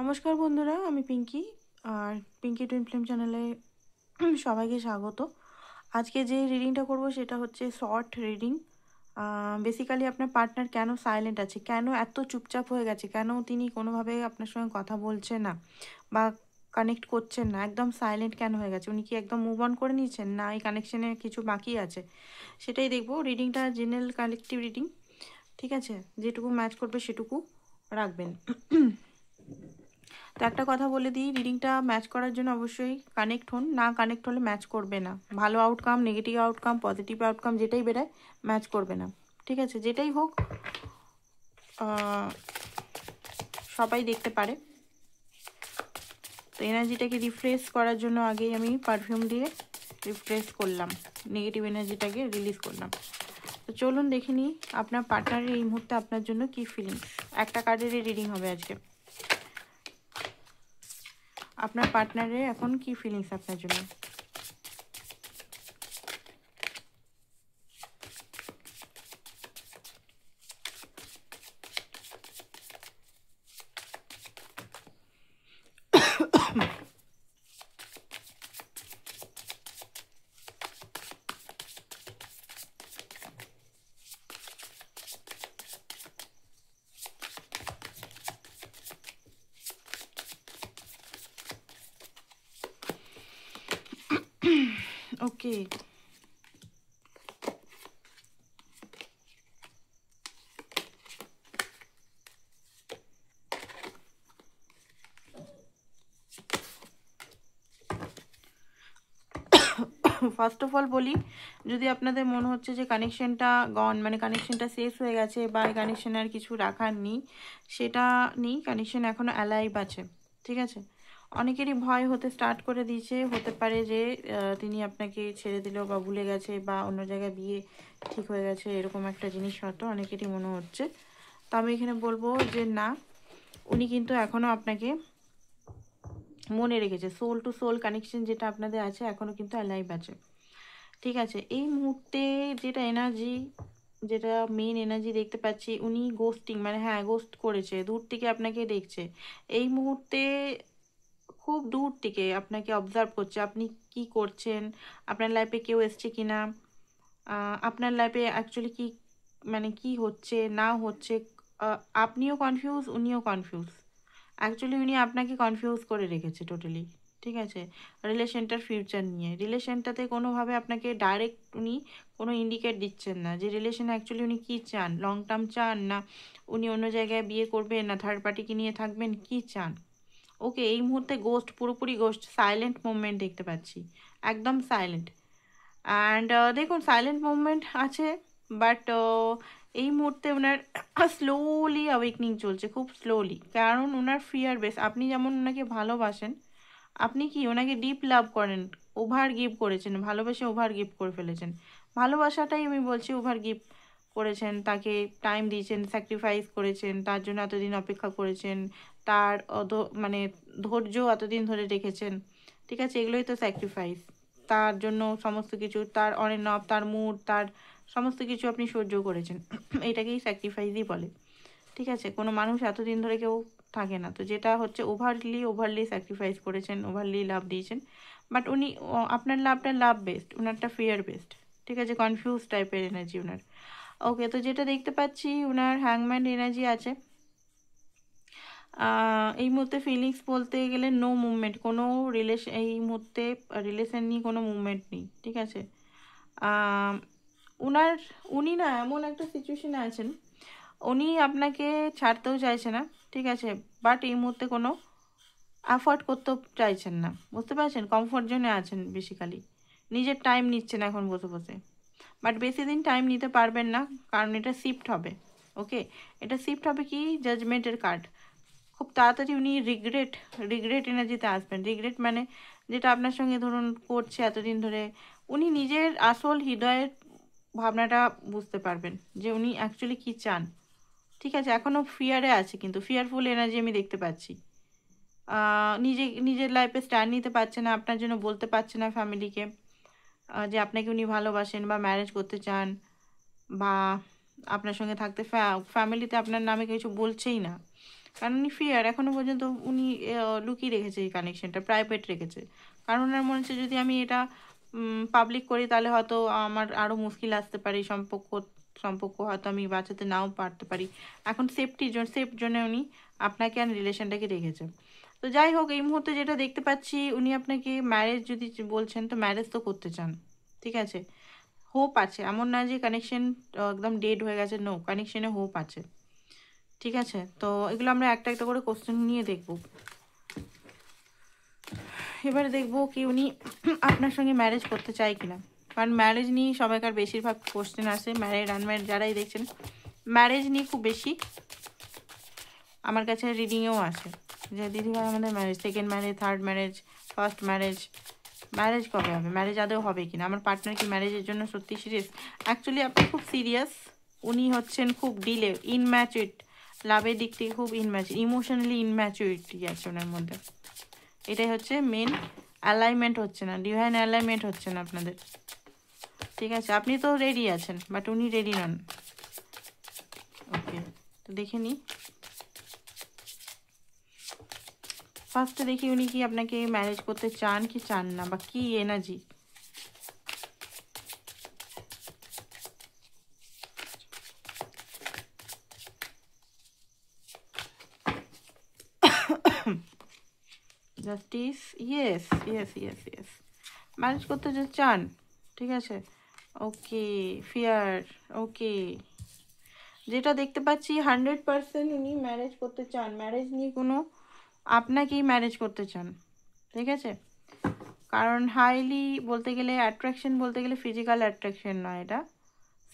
নমস্কার বন্ধুরা, আমি পিঙ্কি। আর পিঙ্কি টুইন ফ্লেম চ্যানেলে সবাইকে স্বাগত। আজকে যে রিডিংটা করব সেটা হচ্ছে শর্ট রিডিং। বেসিক্যালি আপনার পার্টনার কেন সাইলেন্ট আছে, কেন এত চুপচাপ হয়ে গেছে, কেন তিনি কোনোভাবে আপনার সঙ্গে কথা বলছে না বা কানেক্ট করছেন না, একদম সাইলেন্ট কেন হয়ে গেছে, উনি কি একদম মুভ অন করে নিয়েছেন না এই কানেকশনে কিছু বাকি আছে, সেটাই দেখব। রিডিংটা জেনারেল কালেকটিভ রিডিং, ঠিক আছে? যেটুকু ম্যাচ করবে সেটুকু রাখবেন। তো একটা কথা বলে দিই, রিডিংটা ম্যাচ করার জন্য অবশ্যই কানেক্ট হন, না কানেক্ট হলে ম্যাচ করবে না। ভালো outcome, negative outcome, positive outcome যেটাই বেরোয় ম্যাচ করবে না, ঠিক আছে? যেটাই হোক সবাই দেখতে পারে। তো এনার্জিটাকে রিফ্রেশ করার জন্য আগেই আমি পারফিউম দিয়ে রিফ্রেশ করলাম, নেগেটিভ এনার্জিটাকে রিলিজ করলাম। তো চলুন দেখে নিই আপনার পার্টনারের এই মুহূর্তে আপনার জন্য কি ফিলিংস। একটা কার্ডেরই রিডিং হবে আজকে। আপনার পার্টনারের এখন কি ফিলিংস আপনার জন্য। ওকে, ফার্স্ট অফ অল বলি, যদি আপনাদের মনে হচ্ছে যে কানেকশনটা গন, মানে কানেকশনটা শেষ হয়ে গেছে বা এই কানেকশন আর কিছু রাখার নেই, সেটা নেই। কানেকশন এখনও অ্যালাইভ আছে, ঠিক আছে? অনেকেরই ভয় হতে স্টার্ট করে দিয়েছে, হতে পারে যে তিনি আপনাকে ছেড়ে দিল বা ভুলে গেছে বা অন্য জায়গায় বিয়ে ঠিক হয়ে গেছে, এরকম একটা জিনিস হয়তো অনেকেরই মনে হচ্ছে। তো আমি এখানে বলবো যে না, উনি কিন্তু এখনও আপনাকে মনে রেখেছে। সোল টু সোল কানেকশন যেটা আপনাদের আছে এখনও কিন্তু অ্যালাইভ আছে, ঠিক আছে? এই মুহূর্তে যেটা এনার্জি, যেটা মেন এনার্জি দেখতে পাচ্ছি, উনি গোস্টিং, মানে হ্যাঁ গোস্ট করেছে, দূর থেকে আপনাকে দেখছে এই মুহূর্তে, খুব দূর থেকে আপনাকে অবজার্ভ করছে আপনি কি করছেন, আপনার লাইফে কেউ এসছে কি না, আপনার লাইফে অ্যাকচুয়ালি কি, মানে কি হচ্ছে না হচ্ছে। আপনিও কনফিউজ, উনিও কনফিউজ। অ্যাকচুয়ালি উনি আপনাকে কনফিউজ করে রেখেছে টোটালি, ঠিক আছে? রিলেশনটার ফিউচার নিয়ে, রিলেশনটাতে কোনোভাবে আপনাকে ডাইরেক্ট উনি কোনো ইন্ডিকেট দিচ্ছেন না যে রিলেশনে অ্যাকচুয়ালি উনি কী চান, লং টার্ম চান না উনি অন্য জায়গায় বিয়ে করবেন, না থার্ড পার্টিকে নিয়ে থাকবেন, কী চান। ওকে, এই মুহূর্তে গোস্ট, পুরোপুরি গোস্ট, সাইলেন্ট মুভমেন্ট দেখতে পাচ্ছি, একদম সাইলেন্ট। অ্যান্ড দেখুন সাইলেন্ট মুভমেন্ট আছে, বাট এই মুহূর্তে ওনার স্লোলি অ্যাওয়েকনিং চলছে, খুব স্লোলি, কারণ ওনার ফিয়ার বেস। আপনি যেমন ওনাকে ভালোবাসেন, আপনি কি ওনাকে ডিপ লাভ করেন, ওভার গিভ করেছেন, ভালোবেসে ওভার গিভ করে ফেলেছেন। ভালোবাসাটাই আমি বলছি, ওভার গিভ করেছেন, তাকে টাইম দিয়েছেন, স্যাক্রিফাইস করেছেন, তার জন্য এতদিন অপেক্ষা করেছেন, তার মানে ধৈর্য এতদিন ধরে রেখেছেন, ঠিক আছে? এগুলোই তো স্যাক্রিফাইস। তার জন্য সমস্ত কিছু, তার অনেক নব, তার মুড, তার সমস্ত কিছু আপনি সহ্য করেছেন, এটাকেই স্যাক্রিফাইসই বলে, ঠিক আছে? কোনো মানুষ এতদিন ধরে কেউ থাকে না, তো যেটা হচ্ছে ওভারলি স্যাক্রিফাইস করেছেন, ওভারলি লাভ দিয়েছেন। বাট উনি আপনার লাভটা লাভ বেসড, ওনারটা ফিয়ার বেসড, ঠিক আছে? কনফিউজ টাইপের এনার্জি ওনার। ওকে, তো যেটা দেখতে পাচ্ছি ওনার হ্যাংম্যান এনার্জি আছে। এই মুহূর্তে ফিলিংস বলতে গেলে নো মুভমেন্ট, কোনো রিলেশন এই মুহূর্তে, রিলেশন নিয়ে কোনো মুভমেন্ট নেই, ঠিক আছে? উনার, উনি না এমন একটা সিচুয়েশনে আছেন, উনি আপনাকে ছাড়তেও চাইছে না, ঠিক আছে? বাট এই মুহূর্তে কোনো অ্যাফোর্ড করতেও চাইছেন না, বুঝতে পারছেন? কমফোর্ট জোনে আছেন বেসিক্যালি, নিজের টাইম নিচ্ছেন এখন বসে বসে। বাট বেশি দিন টাইম নিতে পারবেন না, কারণ এটা শিফট হবে। ওকে, এটা শিফট হবে কি, জাজমেন্টের কার্ড। খুব তাড়াতাড়ি উনি রিগ্রেট এনার্জিতে আসবেন। রিগ্রেট মানে যেটা আপনার সঙ্গে ধরুন করছে এতদিন ধরে, উনি নিজের আসল হৃদয়ের ভাবনাটা বুঝতে পারবেন যে উনি অ্যাকচুয়ালি কী চান, ঠিক আছে? এখনও ফিয়ারে আছে, কিন্তু ফিয়ারফুল এনার্জি আমি দেখতে পাচ্ছি। নিজের লাইফে স্ট্যান্ড নিতে পারছে না, আপনার জন্য বলতে পারছে না ফ্যামিলিকে যে আপনাকে উনি ভালোবাসেন বা ম্যারেজ করতে চান, বা আপনার সঙ্গে থাকতে, ফ্যামিলিতে আপনার নামে কিছু বলছেই না, কারণ উনি ফিয়ার, এখনো পর্যন্ত উনি লুকিয়ে রেখেছে এই কানেকশনটা, প্রাইভেট রেখেছে। কারণ ওনার মনে হচ্ছে যদি আমি এটা পাবলিক করি তাহলে হয়তো আমার আরও মুশকিল আসতে পারে, সম্পর্ক হয়তো আমি বাঁচাতে নাও পারতে পারি। এখন সেফ জন্য উনি আপনাকে আর রিলেশনটাকে রেখেছে। তো যাই হোক, এই মুহূর্তে যেটা দেখতে পাচ্ছি, উনি আপনাকে ম্যারেজ যদি বলছেন তো ম্যারেজ তো করতে চান, ঠিক আছে। হোপ আছে, এমন না যে কানেকশন একদম ডেড হয়ে গেছে, নো, কানেকশনে হোপ আছে, ঠিক আছে। তো এগুলো আমরা একটা একটা করে কোশ্চেন নিয়ে দেখব। এবারে দেখবো কি উনি আপনার সঙ্গে ম্যারেজ করতে চায় কিনা, কারণ ম্যারেজ নিয়ে সবাইকার বেশিরভাগ কোশ্চেন আসে, ম্যারিড আনম্যারিড যারাই দেখছেন ম্যারেজ নিয়ে খুব বেশি আমার কাছে রিডিংয়েও আসে যে দিদিভাই আমাদের marriage, second marriage, third marriage, first marriage কবে হবে, ম্যারেজ আদৌ হবে কিনা, আমার পার্টনার কি ম্যারেজের জন্য সত্যি সিরিয়াস। অ্যাকচুয়ালি আপনি খুব সিরিয়াস, উনি হচ্ছেন খুব ডিলে, ইনম্যাচুইড, লাভের দিক থেকে খুব ইমোশনালি ইনম্যাচুরিটি আছে ওনার মধ্যে। এটাই হচ্ছে মেন, অ্যালাইনমেন্ট হচ্ছে না, ডিভাইন অ্যালাইনমেন্ট হচ্ছে না আপনাদের, ঠিক আছে। আপনি তো রেডি আছেন বাট উনি রেডি নন। ওকে, তো দেখে নিই। ফার্স্টে দেখি উনি কি আপনাকে ম্যারেজ করতে চান কি চান না, বা কি energy. Justice, yes yes yes yes, marriage করতে যে চান, ঠিক আছে। ওকে, ফিয়ার, ওকে, যেটা দেখতে পাচ্ছি 100% উনি ম্যারেজ করতে চান, ম্যারেজ নিয়ে কোনো আপনাকেই ম্যারেজ করতে চান, ঠিক আছে। কারণ হাইলি বলতে গেলে অ্যাট্রাকশন, বলতে গেলে ফিজিক্যাল অ্যাট্রাকশন নয়, এটা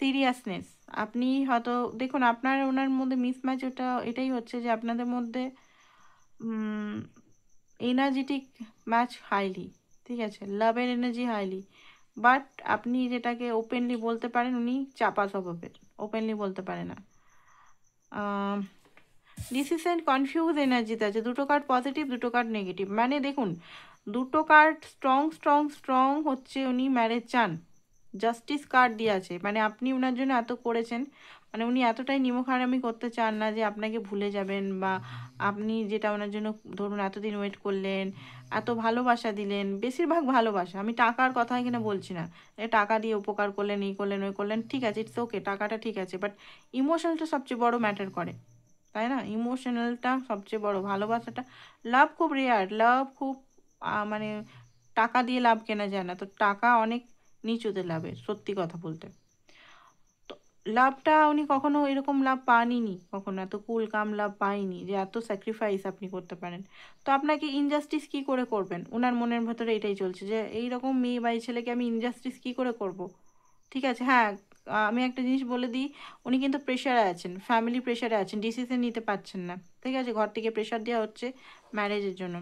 সিরিয়াসনেস। আপনি হয়তো দেখুন আপনার ওনার মধ্যে মিসম্যাচ, এটাই হচ্ছে যে আপনাদের মধ্যে এনার্জেটিক ম্যাচ হাইলি, ঠিক আছে, লাভের এনার্জি হাইলি, বাট আপনি যেটাকে ওপেনলি বলতে পারেন, উনি চাপা স্বভাবের, ওপেনলি বলতে পারে না। ডিসিশন কনফিউজ এনার্জিতে আছে, দুটো কার্ড পজিটিভ, দুটো কার্ড নেগেটিভ। মানে দেখুন দুটো কার্ড স্ট্রং স্ট্রং স্ট্রং হচ্ছে উনি ম্যারেজ চান, জাস্টিস কার্ড দিয়ে আছে, মানে আপনি ওনার জন্য এত করেছেন, মানে উনি এতটাই নিমখারামি করতে চান না যে আপনাকে ভুলে যাবেন, বা আপনি যেটা ওনার জন্য ধরুন এতদিন ওয়েট করলেন, এত ভালোবাসা দিলেন, বেশিরভাগ ভালোবাসা, আমি টাকার কথা এখানে বলছি না, টাকা দিয়ে উপকার করলেন, এই করলেন ওই করলেন, ঠিক আছে, ইটস ওকে, টাকাটা ঠিক আছে, বাট ইমোশনটা সবচেয়ে বড় ম্যাটার করে, তাই না। ইমোশনালটা সবচেয়ে বড়, ভালোবাসাটা, লাভ খুব রেয়ার, লাভ খুব মানে টাকা দিয়ে লাভ কেনা যায় না, তো টাকা অনেক নিচুতে লাভের, সত্যি কথা বলতে। তো লাভটা উনি কখনো এরকম লাভ পানইনি, কখনো এত কুল কাম লাভ পাইনি যে এত স্যাক্রিফাইস আপনি করতে পারেন। তো আপনাকে ইনজাস্টিস কি করে করবেন, ওনার মনের ভেতরে এটাই চলছে যে এইরকম মেয়ে বা এই ছেলেকে আমি ইনজাস্টিস কি করে করব, ঠিক আছে। হ্যাঁ, আমি একটা জিনিস বলে দিই, উনি কিন্তু প্রেশারে আছেন, ফ্যামিলি প্রেশারে আছেন, ডিসিশন নিতে পারছেন না, ঠিক আছে, ঘর থেকে প্রেশার দেওয়া হচ্ছে ম্যারেজের জন্য।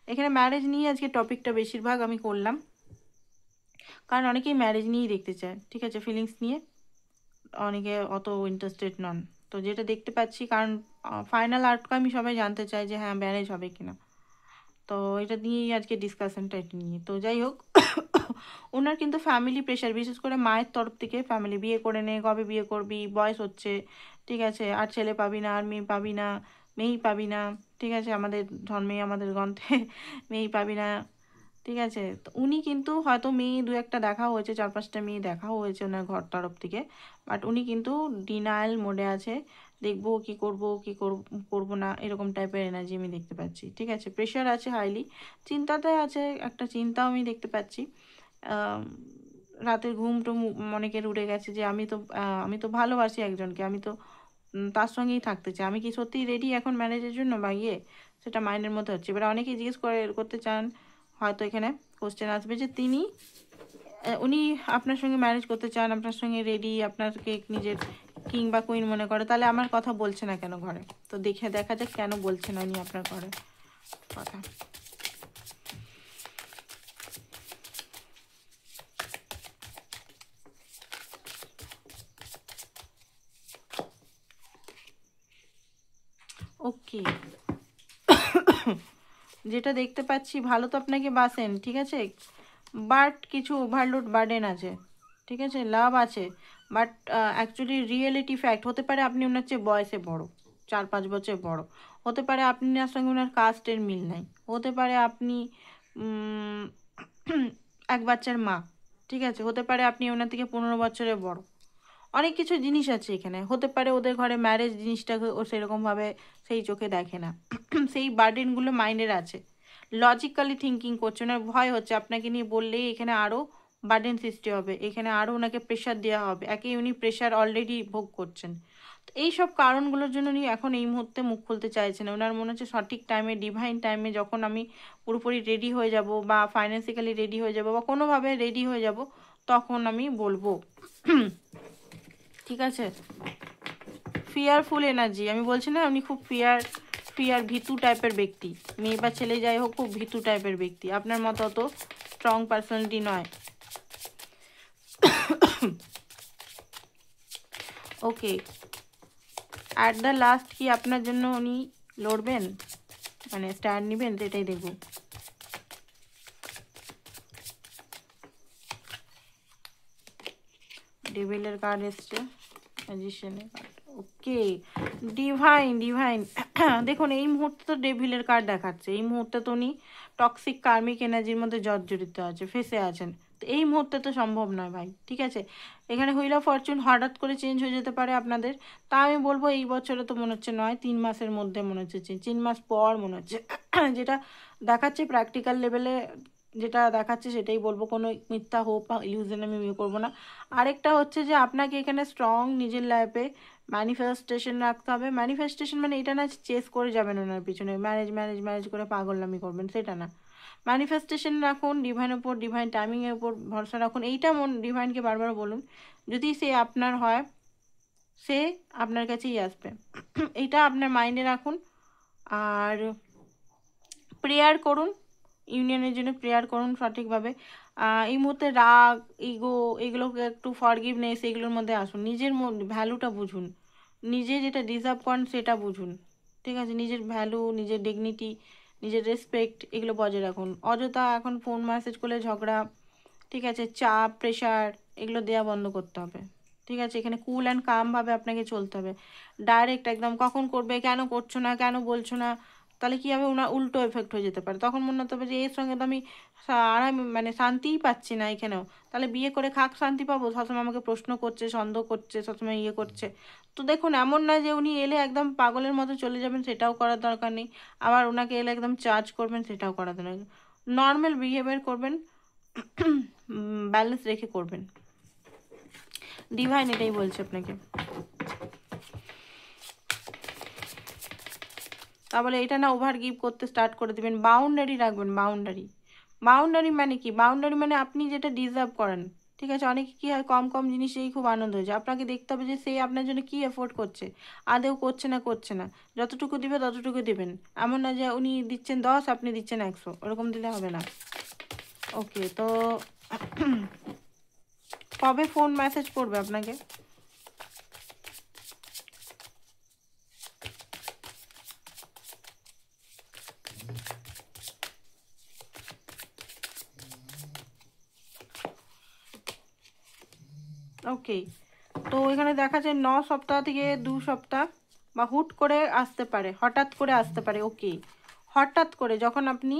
এখানে ম্যারেজ নিয়ে আজকে টপিকটা বেশিরভাগ আমি করলাম, কারণ অনেকেই ম্যারেজ নিয়েই দেখতে চায়, ঠিক আছে, ফিলিংস নিয়ে অনেকে অত ইন্টারেস্টেড নন। তো যেটা দেখতে পাচ্ছি, কারণ ফাইনাল আউটকামই সবাই জানতে চায় যে হ্যাঁ ম্যারেজ হবে কিনা, তো এটা নিয়েই আজকে ডিসকাশনটা, এটা নিয়ে। তো যাই হোক, ওনার কিন্তু ফ্যামিলি প্রেশার, বিশেষ করে মায়ের তরফ থেকে ফ্যামিলি, বিয়ে করে নে, কবে বিয়ে করবি, বয়স হচ্ছে, ঠিক আছে, আর ছেলে পাবি না, আর মেয়ে পাবি না, মেয়েই পাবি না, ঠিক আছে, আমাদের ধর্মে আমাদের গ্রন্থে মেয়েই পাবি না, ঠিক আছে। তো উনি কিন্তু হয়তো মেয়ে দু একটা দেখা হয়েছে, 4-5টা মেয়ে দেখাও হয়েছে ওনার ঘর তরফ থেকে, বাট উনি কিন্তু ডিনায়াল মোডে আছে, দেখবো কি করব কি করব না, এরকম টাইপের এনার্জি আমি দেখতে পাচ্ছি, ঠিক আছে। প্রেশার আছে হাইলি, চিন্তাতে আছে, একটা চিন্তাও আমি দেখতে পাচ্ছি। রাতের ঘুম টুম অনেকের উড়ে গেছে যে আমি তো ভালোবাসি একজনকে, আমি তো তার সঙ্গেই থাকতে চাই, আমি কি সত্যিই রেডি এখন ম্যারেজের জন্য বা ইয়ে, সেটা মাইন্ডের মধ্যে হচ্ছে। এবার অনেকেই জিজ্ঞেস করতে চান, হয়তো এখানে কোশ্চেন আসবে যে উনি আপনার সঙ্গে ম্যারেজ করতে চান, আপনার সঙ্গে রেডি, আপনাকে নিজের কিং বা কুইন মনে করে, তাহলে আমার কথা বলছে না কেন ঘরে। তো দেখা যাক কেন বলছে না উনি আপনার ঘরে কথা। ওকে, যেটা দেখতে পাচ্ছি, ভালো তো আপনাকে বাসেন, ঠিক আছে, বাট কিছু ওভারলোড বার্ডেন আছে, ঠিক আছে, লাভ আছে, বাট অ্যাকচুয়ালি রিয়েলিটি ফ্যাক্ট হতে পারে আপনি ওনার চেয়ে বয়সে বড়, 4-5 বছর বড়, হতে পারে আপনার সঙ্গে ওনার কাস্টের মিল নাই, হতে পারে আপনি এক বাচ্চার মা, ঠিক আছে, হতে পারে আপনি ওনার থেকে 15 বছরের বড়, অনেক কিছু জিনিস আছে এখানে। হতে পারে ওদের ঘরে ম্যারেজ জিনিসটাকে ও সেরকমভাবে সেই চোখে দেখে না, সেই বার্ডেনগুলো মাইন্ডের আছে, লজিক্যালি থিঙ্কিং করছে, ওনার ভয় হচ্ছে আপনাকে নিয়ে বললেই এখানে আরও বার্ডেন সৃষ্টি হবে, এখানে আরও ওনাকে প্রেশার দেওয়া হবে, একে উনি প্রেশার অলরেডি ভোগ করছেন। তো এই সব কারণগুলোর জন্য উনি এখন এই মুহূর্তে মুখ খুলতে চাইছেন। ওনার মনে হচ্ছে সঠিক টাইমে, ডিভাইন টাইমে যখন আমি পুরোপুরি রেডি হয়ে যাব বা ফাইন্যান্সিক্যালি রেডি হয়ে যাব বা কোনোভাবে রেডি হয়ে যাব, তখন আমি বলবো। ঠিক আছে, ফিয়ারফুল এনার্জি, আমি বলছি না উনি খুব ভীতু টাইপের ব্যক্তি, মেয়ে বা ছেলে যাই হোক, খুব ভীতু টাইপের ব্যক্তি, আপনার মতো অত স্ট্রং পার্সোনালিটি নয়। ওকে, অ্যাট দ্য লাস্ট কি আপনার জন্য উনি লড়বেন, মানে স্ট্যান্ড নেবেন, সেটাই দেখব। ডেভিলের কার্ড এসছে, ম্যাজিশিয়ানের কার্ড, ওকে, ডিভাইন দেখুন এই মুহূর্তে তো ডেভিলের কার্ড দেখাচ্ছে, এই মুহূর্তে তো উনি টক্সিক কার্মিক এনার্জির মধ্যে জর্জরিত আছে, ফেসে আছেন, তো এই মুহূর্তে তো সম্ভব নয় ভাই, ঠিক আছে। এখানে হুইল অফ ফরচুন হঠাৎ করে চেঞ্জ হয়ে যেতে পারে আপনাদের, তা আমি বলবো এই বছরে তো মনে হচ্ছে নয়, 3 মাসের মধ্যে মনে হচ্ছে, 3 মাস পর মনে হচ্ছে, যেটা দেখাচ্ছে প্র্যাকটিক্যাল লেভেলে, যেটা দেখাচ্ছে সেটাই বলবো, কোনো মিথ্যা হোপ বা ইলিউশন আমি ইয়ে করবো না। আরেকটা হচ্ছে যে আপনাকে এখানে স্ট্রং নিজের লাইফে ম্যানিফেস্টেশন রাখতে হবে। ম্যানিফেস্টেশন মানে এটা না চেস করে যাবেন ওনার পিছনে, ম্যারেজ করে পাগলামি করবেন, সেটা না। ম্যানিফেস্টেশন রাখুন ডিভাইনের উপর, ডিভাইন টাইমিংয়ের উপর ভরসা রাখুন, এইটা ডিভাইনকে বারবার বলুন, যদি সে আপনার হয় সে আপনার কাছেই আসবে, এইটা আপনার মাইন্ডে রাখুন। আর প্রেয়ার করুন, ইউনিয়নের জন্য প্রেয়ার করুন সঠিকভাবে। এই মুহূর্তে রাগ, ইগো, এগুলোকে একটু ফরগিভনেস, এগুলোর মধ্যে আসুন, নিজের ভ্যালুটা বুঝুন, নিজে যেটা ডিজার্ভ করেন সেটা বুঝুন, ঠিক আছে, নিজের ভ্যালু, নিজের ডিগনিটি, নিজের রেসপেক্ট, এগুলো বজায় রাখুন। অযথা এখন ফোন মেসেজ করলে ঝগড়া, ঠিক আছে, চাপ, প্রেশার, এগুলো দেওয়া বন্ধ করতে হবে, ঠিক আছে। এখানে কুল অ্যান্ড কামভাবে আপনাকে চলতে হবে, ডাইরেক্ট একদম কখন করবে, কেন করছো না, কেন বলছো না, তাহলে কী হবে, ওনার উল্টো এফেক্ট হয়ে যেতে পারে, তখন মনে হতে হবে যে এর সঙ্গে তো আমি আরাম, মানে শান্তিই পাচ্ছি না এখানেও, তাহলে বিয়ে করে খাক শান্তি পাবো, সবসময় আমাকে প্রশ্ন করছে, সন্দেহ করছে, সবসময় ইয়ে করছে। তো দেখুন এমন না যে উনি এলে একদম পাগলের মতো চলে যাবেন, সেটাও করার দরকার নেই, আবার ওনাকে এলে একদম চার্জ করবেন, সেটাও করার দরকার নেই, নর্মাল বিহেভিয়ার করবেন, ব্যালেন্স রেখে করবেন, ডিভাইন এটাই বলছে আপনাকে। তাহলে এটা না ওভার গিভ করতে স্টার্ট করে দেবেন, বাউন্ডারি রাখবেন, বাউন্ডারি মানে কি, বাউন্ডারি মানে আপনি যেটা ডিজার্ভ করেন, ঠিক আছে। অনেকে কী হয়, কম কম জিনিসেই খুব আনন্দ হয়ে যায়, আপনাকে দেখতে হবে যে সে আপনার জন্য কী এফোর্ট করছে, আদেও করছে না, যতটুকু দিবে ততটুকু দেবেন, এমন না যে উনি দিচ্ছেন 10 আপনি দিচ্ছেন 100, ওরকম দিলে হবে না। ওকে, তো কবে ফোন মেসেজ করবে আপনাকে? ওকে, তো এখানে দেখা যায় 9 সপ্তাহ থেকে 2 সপ্তাহ, বা হুট করে আসতে পারে, হঠাৎ করে আসতে পারে। ওকে, হঠাৎ করে যখন আপনি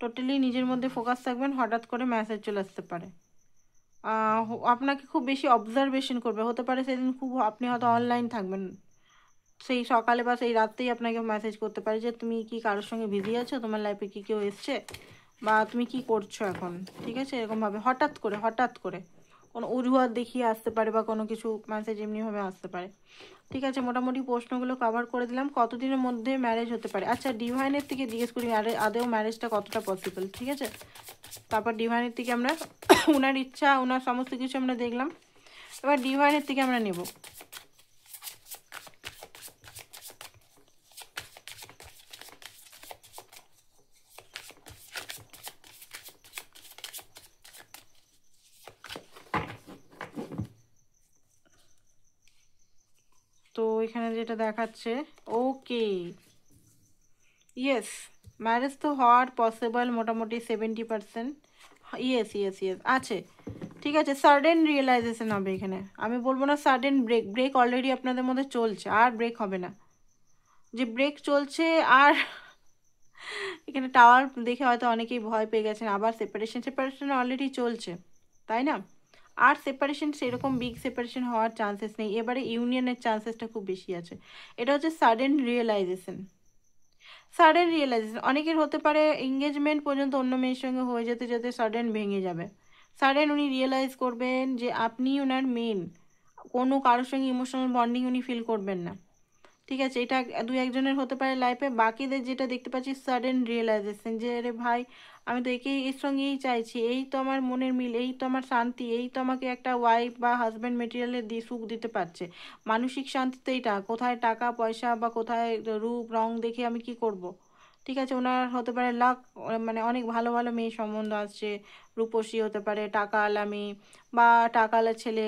টোটালি নিজের মধ্যে ফোকাস থাকবেন, হঠাৎ করে মেসেজ চলে আসতে পারে, আপনাকে খুব বেশি অবজারভেশন করবে, হতে পারে সেদিন খুব আপনি হয়তো অনলাইন থাকবেন, সেই সকালে বা সেই রাতেই আপনাকে মেসেজ করতে পারে যে তুমি কি কারোর সঙ্গে বিজি আছো, তোমার লাইফে কি কেউ এসছে, বা তুমি কি করছো এখন, ঠিক আছে, এরকমভাবে হঠাৎ করে কোনো অজুহাত দেখিয়ে আসতে পারে, বা কোনো কিছু মেসেজ এমনিভাবে আসতে পারে, ঠিক আছে। মোটামুটি প্রশ্নগুলো কভার করে দিলাম, কতদিনের মধ্যে ম্যারেজ হতে পারে। আচ্ছা, ডিভাইনের থেকে জিজ্ঞেস করি আদেও ম্যারেজটা কতটা পসিবল, ঠিক আছে। তারপর ডিভাইনের থেকে আমরা ওনার ইচ্ছা, ওনার সমস্ত কিছু আমরা দেখলাম, এবার ডিভাইনের থেকে আমরা নেব। তো এখানে যেটা দেখাচ্ছে, ওকে, ইয়েস, ম্যারেজ তো হওয়ার পসিবল মোটামুটি 70%, ইয়েস আছে, ঠিক আছে। সাডেন রিয়েলাইজেশন হবে এখানে, আমি বলবো না সাডেন ব্রেক অলরেডি আপনাদের মধ্যে চলছে, আর ব্রেক হবে না, যে ব্রেক চলছে। আর এখানে টাওয়ার দেখে হয়তো অনেকেই ভয় পেয়ে গেছেন, আবার সেপারেশন অলরেডি চলছে, তাই না? আর সেপারেশন সেরকম বিগ সেপারেশন হওয়ার চান্সেস নেই, এবারে ইউনিয়নের চান্সেসটা খুব বেশি আছে। এটা হচ্ছে সাডেন রিয়েলাইজেশন। অনেকের হতে পারে এঙ্গেজমেন্ট পর্যন্ত অন্য মেয়ের সঙ্গে হয়ে যেতে যেতে সাডেন ভেঙে যাবে। সাডেন উনি রিয়েলাইজ করবেন যে আপনি ওনার মেন, কোনো কারোর সঙ্গে ইমোশনাল বন্ডিং উনি ফিল করবেন না। ঠিক আছে, এটা দু একজনের হতে পারে লাইফে। বাকিদের যেটা দেখতে পাচ্ছি সাডেন রিয়েলাইজেশন যে আরে ভাই, আমি তো একেই এর সঙ্গেই চাইছি, এই তো আমার মনের মিল, এই তো আমার শান্তি, এই তো আমাকে একটা ওয়াইফ বা হাজব্যান্ড মেটেরিয়ালের দিয়ে সুখ দিতে পারছে। মানসিক শান্তি তো এইটা, কোথায় টাকা পয়সা বা কোথায় রূপ রং দেখে আমি কি করব। ঠিক আছে, ওনার হতে পারে লাক, মানে অনেক ভালো ভালো মেয়ে সম্বন্ধ আসছে, রূপসী হতে পারে, টাকাওয়ালা মেয়ে বা টাকাওয়ালা ছেলে,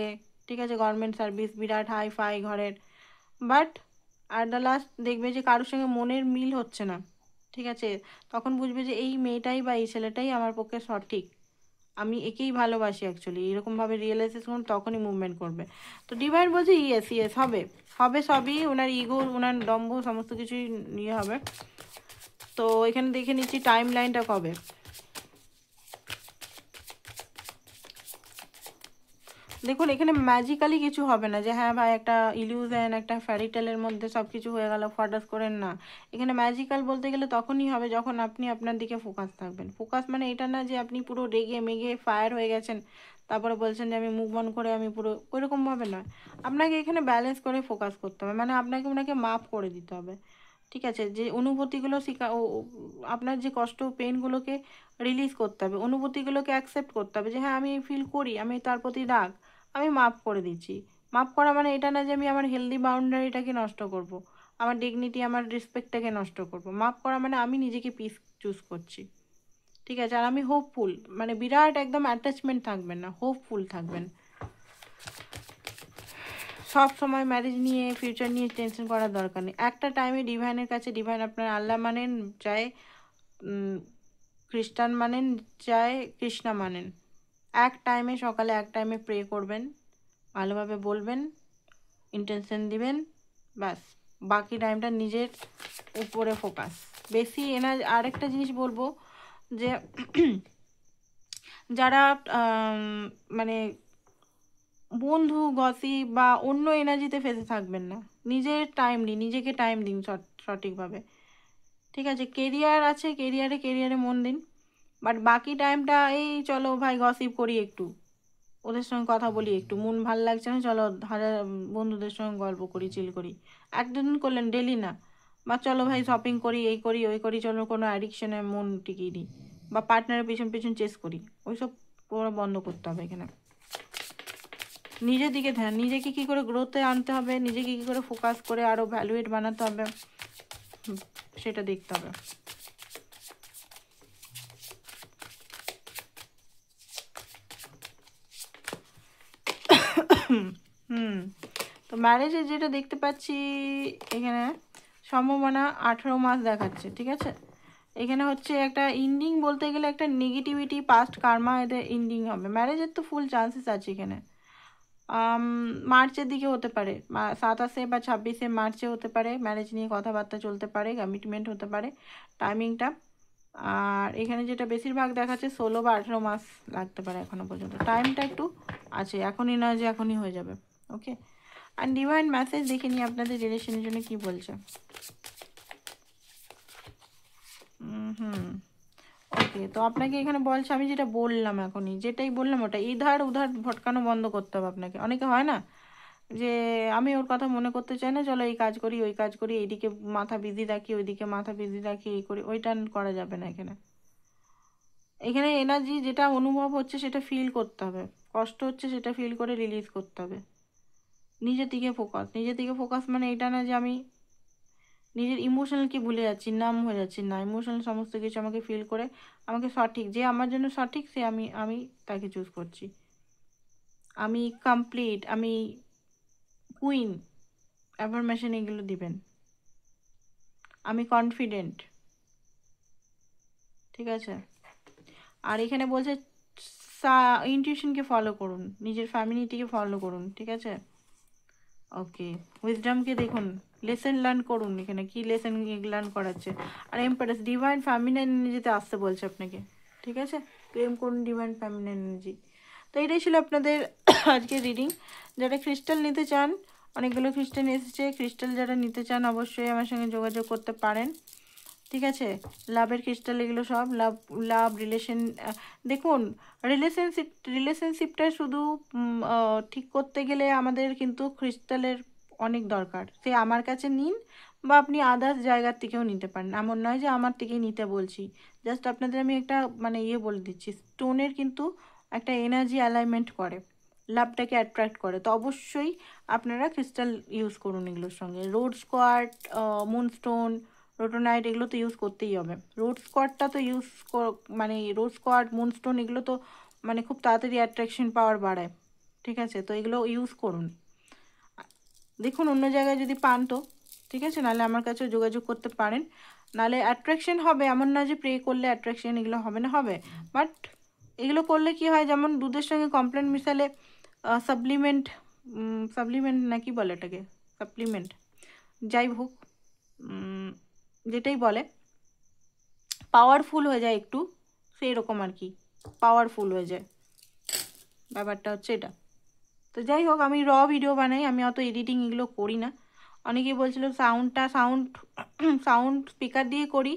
ঠিক আছে, গভর্নমেন্ট সার্ভিস, বিরাট হাই ফাই ঘরের। বাট আর দ্য লাস্ট দেখবে যে কারোর সঙ্গে মনের মিল হচ্ছে না। ঠিক আছে, তখন বুঝবে যে এই মেয়েটাই বা এই ছেলেটাই আমার পক্ষে সঠিক, আমি একেই ভালোবাসি অ্যাকচুয়ালি, এরকমভাবে রিয়েলাইজেশন তখনই মুভমেন্ট করবে। তো ডিভাইন বলছে ইয়েস ইয়েস হবে, হবে সবই, ওনার ইগো ওনার দম্ভ সমস্ত কিছুই নিয়ে হবে। তো এখানে দেখে নিচ্ছি টাইম লাইনটা কবে। দেখুন এখানে ম্যাজিক্যালি কিছু হবে না যে হ্যাঁ ভাই একটা ইলিউশন, একটা ফ্যারিটেলের মধ্যে সব কিছু হয়ে গেল ফটাস করেন না। এখানে ম্যাজিক্যাল বলতে গেলে তখনই হবে যখন আপনি আপনার দিকে ফোকাস থাকবেন। ফোকাস মানে এটা না যে আপনি পুরো রেগে মেগে ফায়ার হয়ে গেছেন তারপরে বলছেন যে আমি মুভ অন করে আমি পুরো, ওইরকমভাবে নয়। আপনাকে এখানে ব্যালেন্স করে ফোকাস করতে হবে, মানে আপনাকে ওনাকে মাফ করে দিতে হবে। ঠিক আছে, যে অনুভূতিগুলো আপনার যে কষ্ট পেইনগুলোকে রিলিজ করতে হবে, অনুভূতিগুলোকে অ্যাকসেপ্ট করতে হবে যে হ্যাঁ আমি ফিল করি, আমি তার প্রতি রাগ, আমি মাফ করে দিচ্ছি। মাফ করা মানে এটা না যে আমি আমার হেলদি বাউন্ডারিটাকে নষ্ট করব, আমার ডিগনিটি আমার রেসপেক্টটাকে নষ্ট করব। মাফ করা মানে আমি নিজেকে পিস চুজ করছি। ঠিক আছে, আর আমি হোপফুল, মানে বিরাট একদম অ্যাটাচমেন্ট থাকবেন না, হোপফুল থাকবেন। সব সময় ম্যারেজ নিয়ে ফিউচার নিয়ে টেনশন করার দরকার নেই। একটা টাইমে ডিভাইনের কাছে, ডিভাইন আপনার আল্লাহ মানেন চাই খ্রিস্টান মানেন চাই কৃষ্ণা মানেন, এক টাইমে সকালে এক টাইমে প্রে করবেন, ভালোভাবে বলবেন, ইন্টেনশন দিবেন, ব্যাস। বাকি টাইমটা নিজের উপরে ফোকাস বেশি। আরেকটা জিনিস বলবো যে যারা মানে বন্ধু গসিপ বা অন্য এনার্জিতে ফেসে থাকবেন না, নিজের টাইম দিন, নিজেকে টাইম দিন সঠিকভাবে। ঠিক আছে, কেরিয়ার আছে, কেরিয়ারে মন দিন, বাট বাকি টাইমটা এই চলো ভাই গসিপ করি একটু, ওদের সঙ্গে কথা বলি একটু, মন ভাল লাগছে না চলো হাজার বন্ধুদের সঙ্গে গল্প করি, চিল করি, একদিন করলেন, ডেলি না। বা চলো ভাই শপিং করি, এই করি ওই করি, চলো কোনো অ্যাডিকশনে মন টিকিয়ে দিই, বা পার্টনারের পিছন পিছন চেস করি, ওইসব পুরো বন্ধ করতে হবে। এখানে নিজের দিকে ধ্যান, নিজেকে কী করে গ্রোথে আনতে হবে, নিজেকে কী করে ফোকাস করে আরও ভ্যালুয়েট বানাতে হবে, সেটা দেখতে হবে। তো ম্যারেজে যেটা দেখতে পাচ্ছি এখানে সম্ভাবনা 18 মাস দেখাচ্ছে। ঠিক আছে, এখানে হচ্ছে একটা ইন্ডিং বলতে গেলে একটা নেগেটিভিটি পাস্ট কার্মা এদের ইন্ডিং হবে। ম্যারেজের তো ফুল চান্সেস আছে এখানে, মার্চের দিকে হতে পারে, 27 বা 26 মার্চে হতে পারে, ম্যারেজ নিয়ে কথাবার্তা চলতে পারে, কমিটমেন্ট হতে পারে টাইমিংটা। আর এখানে যেটা বেশিরভাগ দেখাচ্ছে 16 বা 18 মাস লাগতে পারে, এখনো পর্যন্ত টাইমটা একটু আছে, এখনই না যে এখনই হয়ে যাবে। ওকে, আর ডিভাইন মেসেজ দেখে নিই আপনাদের রিলেশনের জন্য কি বলছে। ওকে, তো আপনাকে এখানে বলছে, আমি যেটা বললাম এখনই, যেটাই বললাম ওটা ইধার উধার ভটকানো বন্ধ করতে হবে আপনাকে। অনেকে হয় না যে আমি ওর কথা মনে করতে চাই না, চলো এই কাজ করি ওই কাজ করি, এইদিকে মাথা বিজি রাখি ওইদিকে মাথা বিজি রাখি, এই করি, ওইটা করা যাবে না। এখানে এখানে এনার্জি যেটা অনুভব হচ্ছে সেটা ফিল করতে হবে, কষ্ট হচ্ছে সেটা ফিল করে রিলিজ করতে হবে। নিজের দিকে ফোকাস মানে এটা না যে আমি নিজের ইমোশনালকে ভুলে যাচ্ছি, নাম হয়ে যাচ্ছি, না, ইমোশনাল সমস্ত কিছু আমাকে ফিল করে আমাকে সঠিক, যে আমার জন্য সঠিক সে আমি তাকে চুজ করছি। আমি কমপ্লিট, আমি কুইন, অ্যাফার্মেশন এগুলো দিবেন। আমি কনফিডেন্ট। ঠিক আছে, আর এখানে বলছে ইনটিউশনকে ফলো করুন, নিজের ফ্যামিলিটিকে ফলো করুন। ঠিক আছে, ওকে, উইজডমকে দেখুন, লেসেন লার্ন করুন। এখানে কি লেসেন লার্ন করাচ্ছে। আর এম্পারেস ডিভাইন ফ্যামিনাইন এনার্জিতে আসতে বলছে আপনাকে, ঠিক আছে? ক্লেম করুন ডিভাইন ফ্যামিনাইন এনার্জি। তো এটাই ছিল আপনাদের আজকে রিডিং। যারা ক্রিস্টাল নিতে চান, অনেকগুলো ক্রিস্টাল এসেছে, ক্রিস্টাল যারা নিতে চান অবশ্যই আমার সঙ্গে যোগাযোগ করতে পারেন, ঠিক আছে? লাভের ক্রিস্টাল এগুলো সব লাভ রিলেশন। দেখুন, রিলেশনশিপটা শুধু ঠিক করতে গেলে আমাদের কিন্তু ক্রিস্টালের অনেক দরকার। সে আমার কাছে নিন বা আপনি আদার্স জায়গার থেকেও নিতে পারেন, এমন নয় যে আমার থেকেই নিতে বলছি। জাস্ট আপনাদের আমি একটা মানে বলে দিচ্ছি, স্টোনের কিন্তু একটা এনার্জি অ্যালাইনমেন্ট করে, লাভটাকে অ্যাট্রাক্ট করে। তো অবশ্যই আপনারা ক্রিস্টাল ইউজ করুন এগুলোর সঙ্গে। রোজ কোয়ার্টজ, মুনস্টোন, রোটোনাইট এগুলো তো ইউজ করতেই হবে। রোজ কোয়ার্টটা তো মানে রোজ কোয়ার্ট, মুনস্টোন এগুলো তো মানে খুব তাড়াতাড়ি অ্যাট্রাকশন পাওয়ার বাড়ায়, ঠিক আছে? তো এগুলো ইউজ করুন। দেখুন অন্য জায়গায় যদি পান তো ঠিক আছে, নাহলে আমার কাছেও যোগাযোগ করতে পারেন। নাহলে অ্যাট্রাকশন হবে, এমন না যে প্রে করলে অ্যাট্রাকশন এগুলো হবে না, হবে। বাট এগুলো করলে কি হয়, যেমন দুধের সঙ্গে কমপ্লেন মিশালে সাপ্লিমেন্ট না কি বলে এটাকে, সাপ্লিমেন্ট, যাই হোক যেটাই বলে, পাওয়ারফুল হয়ে যায় একটু, সেই রকম আর কি, পাওয়ারফুল হয়ে যায়, ব্যাপারটা হচ্ছে এটা। তো যাই হোক, আমি ভিডিও বানাই, আমি অত এডিটিং এগুলো করি না। অনেকেই বলছিল সাউন্ড স্পিকার দিয়ে করি,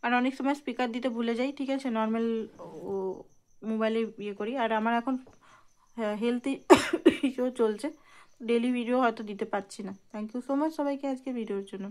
আর অনেক সময় স্পিকার দিতে ভুলে যাই, ঠিক আছে? নর্মাল মোবাইলে করি। আর আমার এখন হেলথ ইস্যু চলছে, ডেলি ভিডিও হয়তো দিতে পারছি না। থ্যাংক ইউ সো মাচ সবাইকে আজকে ভিডিওর জন্য।